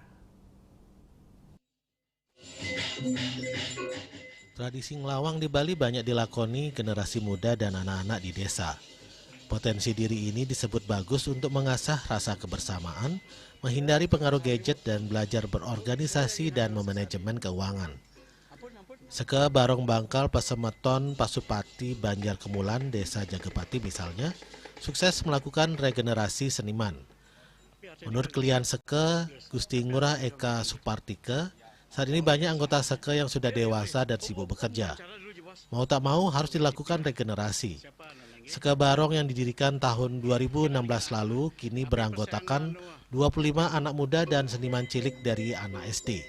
Tradisi ngelawang di Bali banyak dilakoni generasi muda dan anak-anak di desa. Potensi diri ini disebut bagus untuk mengasah rasa kebersamaan, menghindari pengaruh gadget dan belajar berorganisasi dan memanajemen keuangan. Seke Barong Bangkal Pesemeton Pasupati, Banjar Kemulan, Desa Jagepati misalnya, sukses melakukan regenerasi seniman. Menurut klien Seke, Gusti Ngurah Eka Supartike, saat ini banyak anggota Seke yang sudah dewasa dan sibuk bekerja. Mau tak mau harus dilakukan regenerasi. Seke Barong yang didirikan tahun 2016 lalu kini beranggotakan 25 anak muda dan seniman cilik dari anak SD.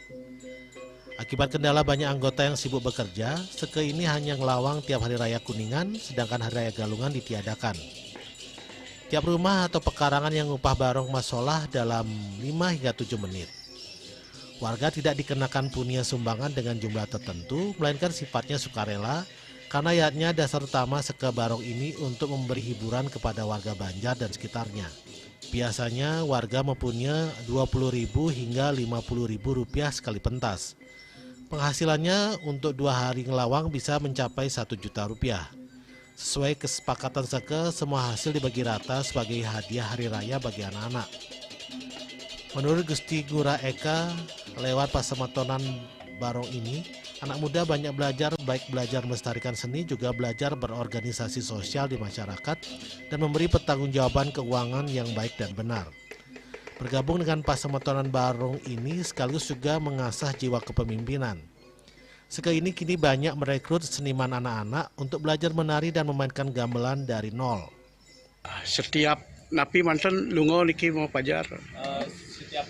Akibat kendala banyak anggota yang sibuk bekerja, Seke ini hanya ngelawang tiap Hari Raya Kuningan, sedangkan Hari Raya Galungan ditiadakan. Tiap rumah atau pekarangan yang ngupah barong masolah dalam 5 hingga 7 menit. Warga tidak dikenakan punia sumbangan dengan jumlah tertentu, melainkan sifatnya sukarela, karena yatnya dasar utama Seke Barong ini untuk memberi hiburan kepada warga Banjar dan sekitarnya. Biasanya warga mempunyai Rp20.000 hingga Rp50.000 sekali pentas. Penghasilannya untuk 2 hari ngelawang bisa mencapai Rp1 juta. Sesuai kesepakatan Seke, semua hasil dibagi rata sebagai hadiah hari raya bagi anak-anak. Menurut Gusti Ngurah Eka, lewat pasematonan barong ini, anak muda banyak belajar, baik belajar melestarikan seni, juga belajar berorganisasi sosial di masyarakat dan memberi pertanggungjawaban keuangan yang baik dan benar. Bergabung dengan pasematonan barong ini sekaligus juga mengasah jiwa kepemimpinan. Seke ini kini banyak merekrut seniman anak-anak untuk belajar menari dan memainkan gamelan dari nol. Setiap napi mantan lungo niki mau pajar. Setiap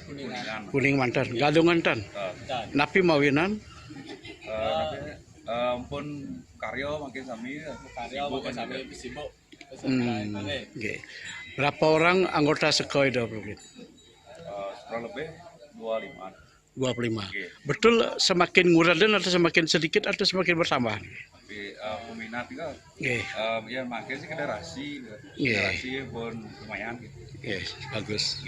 Kuning mantan, gadung mantan. Napi mawinan. Pun karyo makin sami. Sibuk. Okay. Berapa orang anggota Seke itu, Bro? Kurang lebih 25. Betul semakin nguraden atau semakin sedikit atau semakin bertambah? Peminat juga. Ya makin sih generasi pun lumayan gitu. Bagus.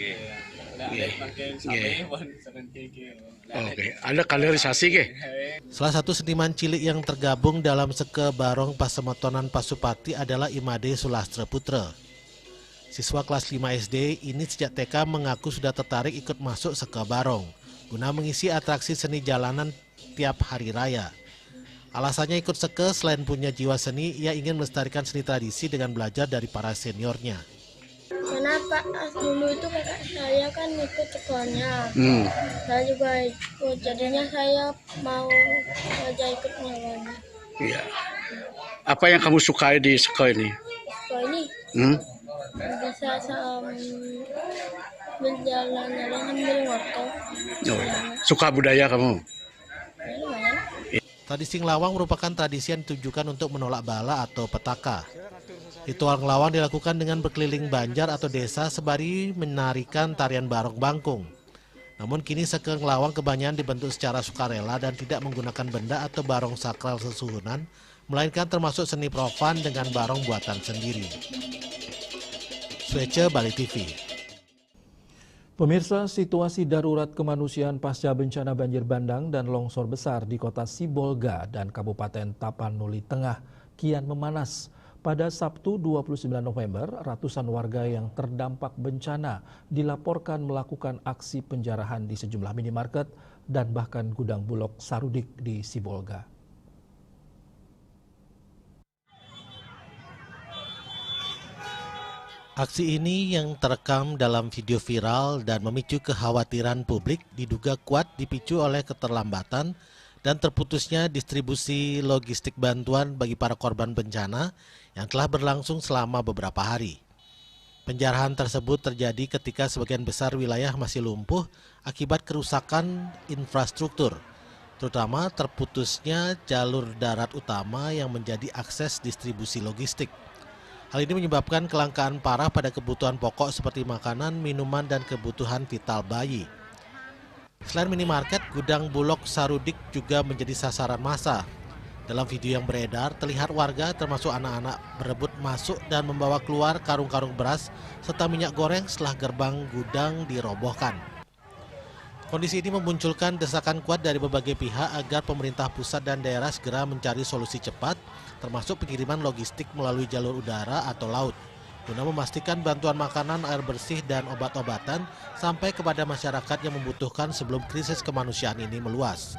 Oke, ada kaderisasi ke? Salah satu seniman cilik yang tergabung dalam Seke Barong Pasematonan Pasupati adalah Imade Sulastra Putra. Siswa kelas 5 SD ini sejak TK mengaku sudah tertarik ikut masuk Seke Barong guna mengisi atraksi seni jalanan tiap hari raya. Alasannya ikut Seke selain punya jiwa seni, ia ingin melestarikan seni tradisi dengan belajar dari para seniornya. Karena dulu itu kakak saya kan ikut sekolahnya, saya juga ikut, jadinya saya mau aja ikut nyawanya. Iya. Apa yang kamu sukai di Seke ini? Seke ini bisa berjalan-jalan sambil ngotot. Suka budaya kamu? Ya, lumayan. Tradisi ngelawang merupakan tradisi yang ditujukan untuk menolak bala atau petaka. Ritual ngelawang dilakukan dengan berkeliling banjar atau desa sembari menarikan tarian barong bangkung. Namun kini Seke ngelawang kebanyakan dibentuk secara sukarela dan tidak menggunakan benda atau barong sakral sesuhunan, melainkan termasuk seni profan dengan barong buatan sendiri. Swece, Bali TV. Pemirsa, situasi darurat kemanusiaan pasca bencana banjir bandang dan longsor besar di kota Sibolga dan Kabupaten Tapanuli Tengah kian memanas. Pada Sabtu 29 November, ratusan warga yang terdampak bencana dilaporkan melakukan aksi penjarahan di sejumlah minimarket dan bahkan gudang Bulog Sarudik di Sibolga. Aksi ini yang terekam dalam video viral dan memicu kekhawatiran publik diduga kuat dipicu oleh keterlambatan dan terputusnya distribusi logistik bantuan bagi para korban bencana yang telah berlangsung selama beberapa hari. Penjarahan tersebut terjadi ketika sebagian besar wilayah masih lumpuh akibat kerusakan infrastruktur, terutama terputusnya jalur darat utama yang menjadi akses distribusi logistik. Hal ini menyebabkan kelangkaan parah pada kebutuhan pokok seperti makanan, minuman, dan kebutuhan vital bayi. Selain minimarket, gudang Bulog Sarudik juga menjadi sasaran massa. Dalam video yang beredar, terlihat warga termasuk anak-anak berebut masuk dan membawa keluar karung-karung beras serta minyak goreng setelah gerbang gudang dirobohkan. Kondisi ini memunculkan desakan kuat dari berbagai pihak agar pemerintah pusat dan daerah segera mencari solusi cepat, termasuk pengiriman logistik melalui jalur udara atau laut, guna memastikan bantuan makanan, air bersih, dan obat-obatan sampai kepada masyarakat yang membutuhkan sebelum krisis kemanusiaan ini meluas.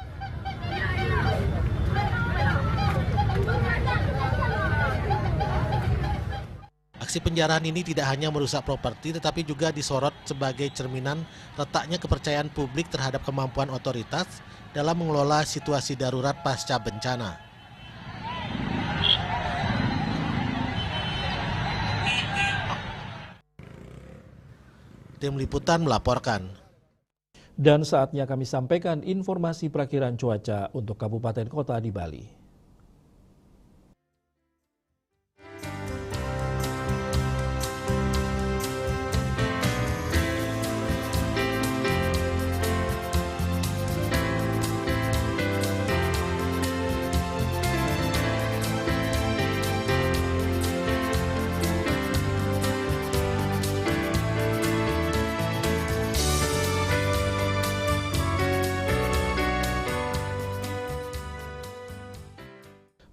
Aksi penjarahan ini tidak hanya merusak properti tetapi juga disorot sebagai cerminan letaknya kepercayaan publik terhadap kemampuan otoritas dalam mengelola situasi darurat pasca bencana. Tim Liputan melaporkan. Dan saatnya kami sampaikan informasi perakiran cuaca untuk kabupaten kota di Bali.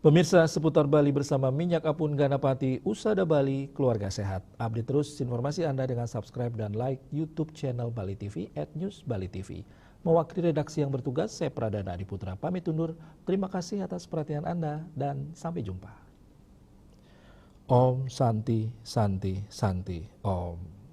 Pemirsa, seputar Bali bersama Minyak Apun Ganapati, Usada Bali, keluarga sehat. Update terus informasi Anda dengan subscribe dan like YouTube channel Bali TV @newsbalitv. Mewakili redaksi yang bertugas, saya Pradana Adiputra pamit undur. Terima kasih atas perhatian Anda dan sampai jumpa. Om Santi Santi Santi Om.